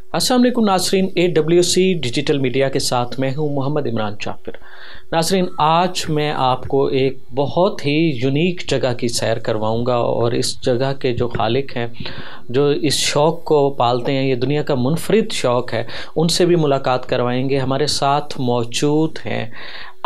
अस्सलाम वालेकुम नाज़रीन, AWC डिजिटल मीडिया के साथ मैं हूं मोहम्मद इमरान जाफिर। नाज़रीन, आज मैं आपको एक बहुत ही यूनिक जगह की सैर करवाऊंगा और इस जगह के जो खालिक हैं, जो इस शौक़ को पालते हैं, ये दुनिया का मुनफरिद शौक़ है, उनसे भी मुलाकात करवाएंगे। हमारे साथ मौजूद हैं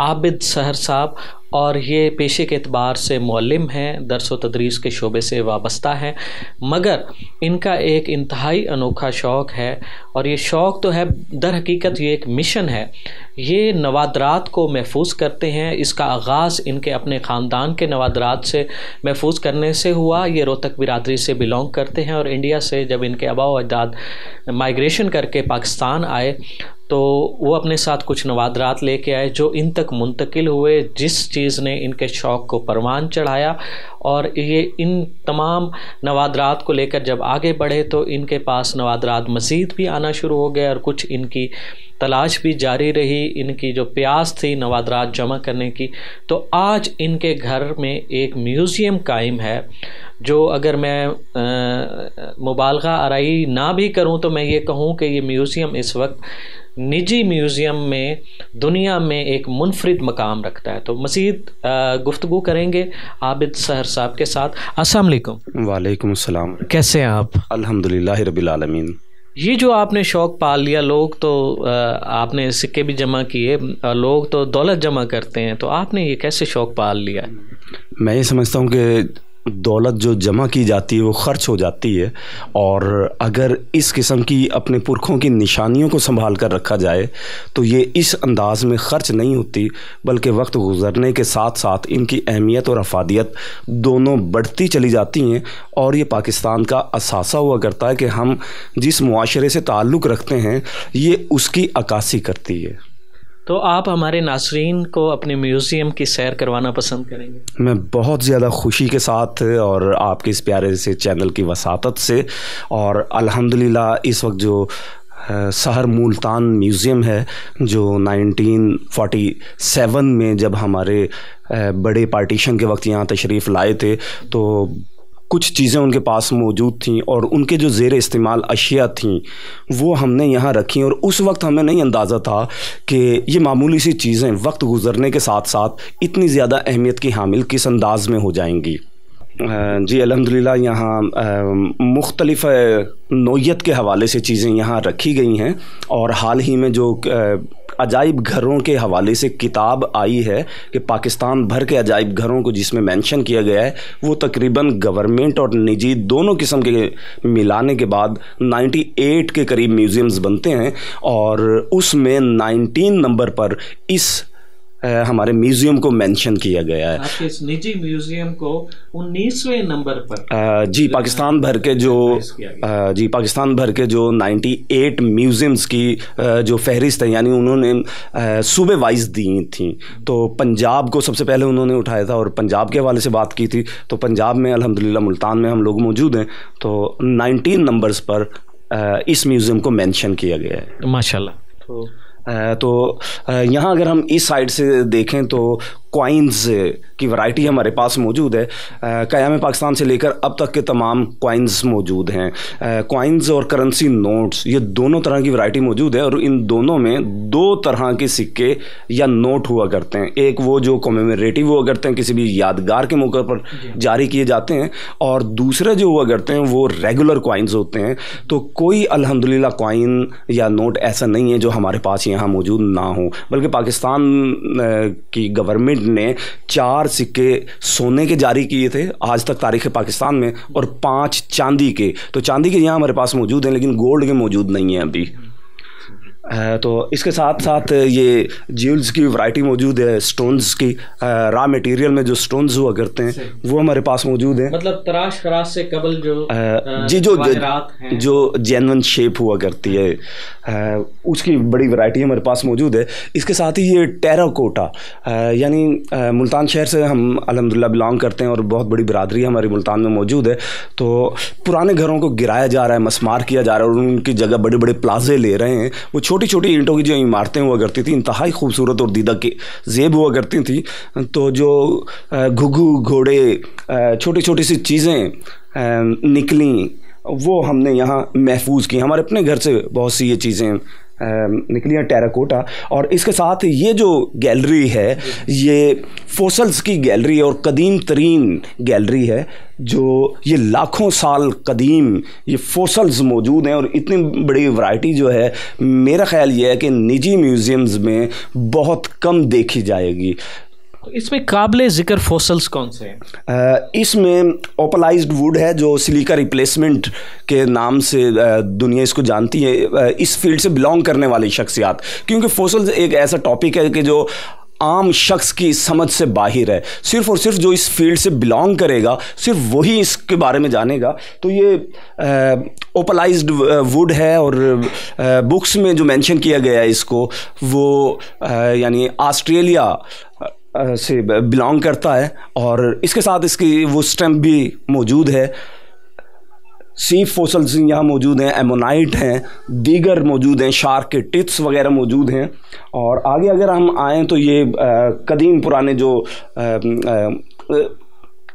आबिद सहर साहब और ये पेशे के एतबार से मुअल्लिम हैं, दर्स व तदरीस के शोबे से वाबस्ता हैं, मगर इनका एक इंतहाई अनोखा शौक़ है और ये शौक़ तो है, दर हकीकत ये एक मिशन है। ये नवादरात को महफूज करते हैं। इसका आगाज़ इनके अपने ख़ानदान के नवादरात से महफूज करने से हुआ। ये रोहतक बिरादरी से बिलोंग करते हैं और इंडिया से जब इनके आबा व अजदाद माइग्रेशन करके पाकिस्तान आए तो वो अपने साथ कुछ नवादरात लेके आए जो इन तक मुंतकिल हुए, जिस चीज़ ने इनके शौक़ को परवान चढ़ाया। और ये इन तमाम नवादरात को लेकर जब आगे बढ़े तो इनके पास नवादरात मज़ीद भी आना शुरू हो गए और कुछ इनकी तलाश भी जारी रही, इनकी जो प्यास थी नवादरात जमा करने की। तो आज इनके घर में एक म्यूज़ियम कायम है, जो अगर मैं मुबालगा आराई ना भी करूं तो मैं ये कहूं कि ये म्यूज़ियम इस वक्त निजी म्यूज़ियम में दुनिया में एक मुनफरिद मकाम रखता है। तो मज़ीद गुफ्तगू करेंगे आबिद सहर साहब के साथ। अस्सलाम वालेकुम। वालेकुम अस्सलाम। कैसे हैं आप? अल्हम्दुलिल्लाह रब्बिल आलमीन। ये जो आपने शौक़ पाल लिया, लोग तो आपने सिक्के भी जमा किए, लोग तो दौलत जमा करते हैं, तो आपने ये कैसे शौक़ पाल लिया? मैं ये समझता हूँ कि दौलत जो जमा की जाती है वो ख़र्च हो जाती है, और अगर इस किस्म की अपने पुरखों की निशानियों को संभाल कर रखा जाए तो ये इस अंदाज़ में ख़र्च नहीं होती, बल्कि वक्त गुज़रने के साथ साथ इनकी अहमियत और अफादियत दोनों बढ़ती चली जाती हैं। और ये पाकिस्तान का असासा हुआ करता है कि हम जिस मुआशरे से ताल्लुक़ रखते हैं ये उसकी अक्कासी करती है। तो आप हमारे नाज़रीन को अपने म्यूज़ियम की सैर करवाना पसंद करेंगे? मैं बहुत ज़्यादा खुशी के साथ, और आपके इस प्यारे से चैनल की वसातत से, और अल्हम्दुलिल्लाह इस वक्त जो सहर मुल्तान म्यूज़ियम है, जो 1947 में जब हमारे बड़े पार्टीशन के वक्त यहाँ तशरीफ़ लाए थे तो कुछ चीज़ें उनके पास मौजूद थीं और उनके जो ज़ेर इस्तेमाल अशिया थीं वो हमने यहाँ रखी, और उस वक्त हमें नहीं अंदाज़ा था कि ये मामूली सी चीज़ें वक्त गुज़रने के साथ साथ इतनी ज़्यादा अहमियत की हामिल किस अंदाज़ में हो जाएंगी। जी अल्हम्दुलिल्लाह यहाँ मुख्तलिफ़ नौइयत के हवाले से चीज़ें यहाँ रखी गई हैं, और हाल ही में जो अजाइब घरों के हवाले से किताब आई है कि पाकिस्तान भर के अजाइब घरों को जिसमें मेंशन किया गया है वो तकरीबन गवर्नमेंट और निजी दोनों किस्म के मिलाने के बाद 98 के करीब म्यूज़ियम्स बनते हैं, और उसमें 19 नंबर पर इस हमारे म्यूज़ियम को मेंशन किया गया है। आपके इस निजी म्यूज़ियम को 19वें नंबर पर जी पाकिस्तान भर के जो 98 म्यूज़ियम्स की जो फहरिस्त है, यानी उन्होंने सूबे वाइज दी थी। तो पंजाब को सबसे पहले उन्होंने उठाया था और पंजाब के हवाले से बात की थी, तो पंजाब में अल्हम्दुलिल्लाह मुल्तान में हम लोग मौजूद हैं, तो 19 नंबर्स पर इस म्यूज़ियम को मेंशन किया गया है माशाल्लाह। तो यहाँ अगर हम इस साइड से देखें तो कॉइन्स की वैरायटी हमारे पास मौजूद है। क़याम पाकिस्तान से लेकर अब तक के तमाम कॉइन्स मौजूद हैं। कॉइन्स और करेंसी नोट्स, ये दोनों तरह की वैरायटी मौजूद है, और इन दोनों में दो तरह के सिक्के या नोट हुआ करते हैं। एक वो जो कॉमेमोरेटिव हुआ करते हैं, किसी भी यादगार के मौके पर जारी किए जाते हैं, और दूसरे जो हुआ करते हैं वो रेगुलर कॉइन्स होते हैं। तो कोई अल्हम्दुलिल्लाह कॉइन या नोट ऐसा नहीं है जो हमारे पास यहाँ मौजूद ना हो, बल्कि पाकिस्तान की गवर्नमेंट ने 4 सिक्के सोने के जारी किए थे आज तक तारीख़ पाकिस्तान में, और 5 चांदी के। तो चांदी के यहाँ हमारे पास मौजूद हैं, लेकिन गोल्ड के मौजूद नहीं हैं अभी। तो इसके साथ साथ ये ज्वेल्स की वैरायटी मौजूद है, स्टोन्स की, रॉ मटेरियल में जो स्टोन्स हुआ करते हैं वो हमारे पास मौजूद है। मतलब तराश खराश से कबल जो जी जो जेन्युइन शेप हुआ करती है, उसकी बड़ी वैरायटी हमारे पास मौजूद है। इसके साथ ही ये टेराकोटा, यानी मुल्तान शहर से हम अल्हम्दुलिल्लाह बिलोंग करते हैं और बहुत बड़ी बिरादरी हमारी मुल्तान में मौजूद है। तो पुराने घरों को गिराया जा रहा है, मसमार किया जा रहा है, और उनकी जगह बड़े बड़े प्लाजे ले रहे हैं। वो छोटी छोटी ईंटों की जो इमारतें हुआ करती थी, इंतहाई खूबसूरत और दीदा के ज़ेब हुआ करती थी। तो जो घुघू घोड़े, छोटी छोटी सी चीज़ें निकली, वो हमने यहाँ महफूज की। हमारे अपने घर से बहुत सी ये चीज़ें निकली हैं, टेराकोटा। और इसके साथ ये जो गैलरी है ये फोसल्स की गैलरी है और कदीम तरीन गैलरी है, जो ये लाखों साल कदीम ये फोसल्स मौजूद हैं। और इतनी बड़ी वैरायटी जो है, मेरा ख्याल ये है कि निजी म्यूज़ियम्स में बहुत कम देखी जाएगी। इसमें काबिले ज़िक्र फोसल्स कौन से हैं? इसमें ओपलाइज्ड वुड है, जो सिलिका रिप्लेसमेंट के नाम से दुनिया इसको जानती है, इस फील्ड से बिलोंग करने वाली शख्सियात। क्योंकि फोसल्स एक ऐसा टॉपिक है कि जो आम शख्स की समझ से बाहर है, सिर्फ और सिर्फ जो इस फील्ड से बिलोंग करेगा सिर्फ वही इसके बारे में जानेगा। तो ये ओपलाइज्ड वुड है और बुक्स में जो मेंशन किया गया है इसको, वो यानी ऑस्ट्रेलिया से बिलोंग करता है। और इसके साथ इसकी वो स्टैम्प भी मौजूद है। सी फोसल्स यहाँ मौजूद हैं, एमोनाइट हैं, दीगर मौजूद हैं, शार्क के टिप्स वगैरह मौजूद हैं। और आगे अगर हम आएँ तो ये कदीम पुराने जो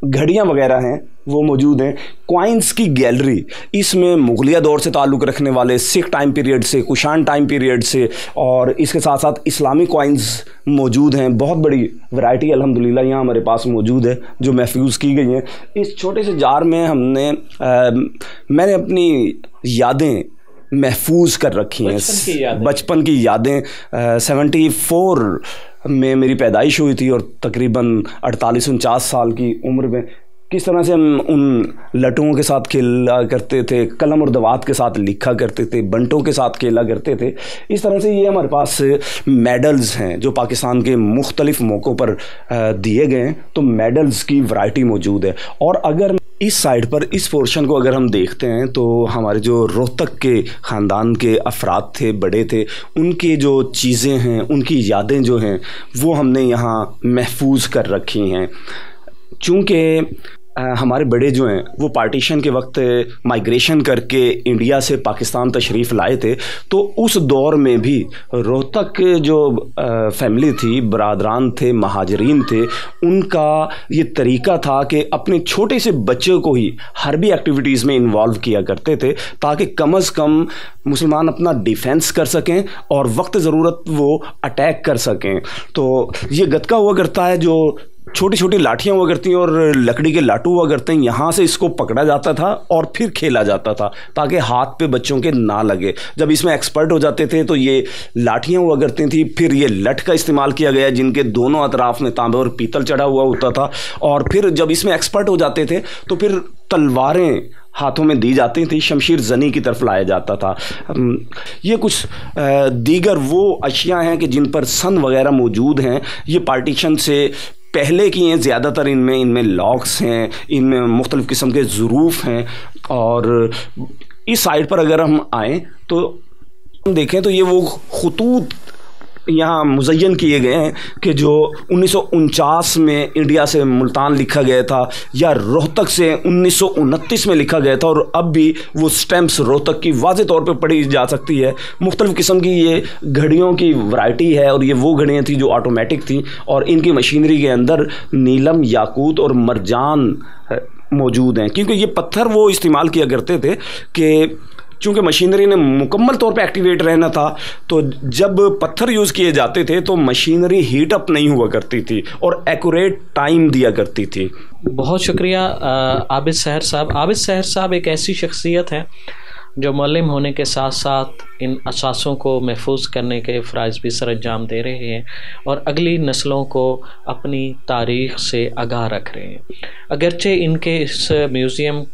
घड़ियाँ वगैरह हैं वो मौजूद हैं। कॉइन्स की गैलरी, इसमें मुगलिया दौर से ताल्लुक़ रखने वाले सिख टाइम पीरियड से, कुशान टाइम पीरियड से, और इसके साथ साथ इस्लामिक कॉइन्स मौजूद हैं। बहुत बड़ी वैरायटी अल्हम्दुलिल्लाह यहाँ हमारे पास मौजूद है जो महफूज़ की गई हैं। इस छोटे से जार में मैंने अपनी यादें महफूज़ कर रखी हैं, बचपन की यादें। 74 में मेरी पैदाइश हुई थी और तकरीबन 48-49 साल की उम्र में किस तरह से हम उन लट्टुओं के साथ खेला करते थे, कलम और दवात के साथ लिखा करते थे, बंटों के साथ खेला करते थे। इस तरह से ये हमारे पास मेडल्स हैं जो पाकिस्तान के मुख्तलिफ़ मौक़ों पर दिए गए हैं। तो मेडल्स की वैरायटी मौजूद है। और अगर इस साइड पर इस पोर्शन को अगर हम देखते हैं तो हमारे जो रोहतक के ख़ानदान के अफराद थे, बड़े थे, उनके जो चीज़ें हैं, उनकी यादें जो हैं वो हमने यहाँ महफूज़ कर रखी हैं। चूँकि हमारे बड़े जो हैं वो पार्टीशन के वक्त माइग्रेशन करके इंडिया से पाकिस्तान तशरीफ़ लाए थे, तो उस दौर में भी रोहतक जो फैमिली थी, बरादरान थे, महाजरीन थे, उनका ये तरीका था कि अपने छोटे से बच्चे को ही हर्बी एक्टिविटीज़ में इन्वॉल्व किया करते थे ताकि कम से कम मुसलमान अपना डिफेंस कर सकें और वक्त ज़रूरत वो अटैक कर सकें। तो ये गतका हुआ करता है जो छोटी छोटी लाठियाँ हुआ करती हैं और लकड़ी के लाटू हुआ करते हैं, यहाँ से इसको पकड़ा जाता था और फिर खेला जाता था ताकि हाथ पे बच्चों के ना लगे। जब इसमें एक्सपर्ट हो जाते थे तो ये लाठियाँ हुआ करती थी। फिर ये लठ का इस्तेमाल किया गया जिनके दोनों अतराफ में तांबे और पीतल चढ़ा हुआ होता था। और फिर जब इसमें एक्सपर्ट हो जाते थे तो फिर तलवारें हाथों में दी जाती थी, शमशीर जनी की तरफ लाया जाता था। ये कुछ दीगर वो अशिया हैं कि जिन पर सन वगैरह मौजूद हैं। ये पार्टीशन से पहले की हैं ज़्यादातर। इनमें लॉक्स हैं, इनमें मुख्तलिफ़ किस्म के ज़ुरूफ़ हैं। और इस साइड पर अगर हम आएँ तो हम देखें तो ये वो खुतूत यहाँ मुज़य्यन किए गए हैं कि जो 1949 में इंडिया से मुल्तान लिखा गया था या रोहतक से 1929 में लिखा गया था, और अब भी वो स्टैम्प्स रोहतक की वाज़े तौर पे पढ़ी जा सकती है। मुख्तलिफ़ किस्म की ये घड़ियों की वैरायटी है और ये वो घड़ियाँ थी जो ऑटोमेटिक थी और इनकी मशीनरी के अंदर नीलम, याकूत और मरजान मौजूद हैं। क्योंकि ये पत्थर वो इस्तेमाल किया करते थे कि चूँकि मशीनरी ने मुकम्मल तौर पे एक्टिवेट रहना था, तो जब पत्थर यूज़ किए जाते थे तो मशीनरी हीट अप नहीं हुआ करती थी और एक्यूरेट टाइम दिया करती थी। बहुत शुक्रिया आबिद सहर साहब। आबिद सहर साहब एक ऐसी शख्सियत हैं जो मुअल्लिम होने के साथ साथ इन असासों को महफूज करने के फ़राइज़ भी सर अंजाम दे रहे हैं और अगली नस्लों को अपनी तारीख़ से आगाह रख रहे हैं। अगरचे इनके इस म्यूज़ियम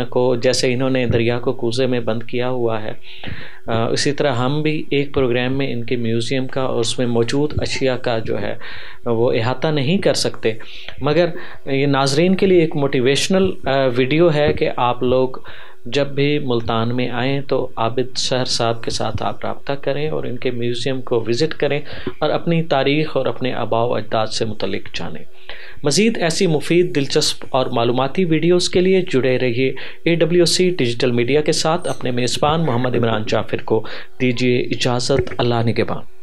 को जैसे इन्होंने दरिया को कूज़े में बंद किया हुआ है, इसी तरह हम भी एक प्रोग्राम में इनके म्यूज़ियम का और उसमें मौजूद अशिया का जो है वो अहाता नहीं कर सकते, मगर ये नाज़रीन के लिए एक मोटिवेशनल वीडियो है कि आप लोग जब भी मुल्तान में आएँ तो आबिद सहर साहब के साथ आप रब्ता करें और इनके म्यूज़ियम को विज़िट करें और अपनी तारीख़ और अपने आबाओ अजदाद से मुतल्लिक़ जानें। मज़ीद ऐसी मुफीद, दिलचस्प और मालूमाती वीडियोज़ के लिए जुड़े रहिए AWC डिजिटल मीडिया के साथ। अपने मेज़बान मोहम्मद इमरान जाफ़िर को दीजिए इजाज़त। अल्लाह निगहबान।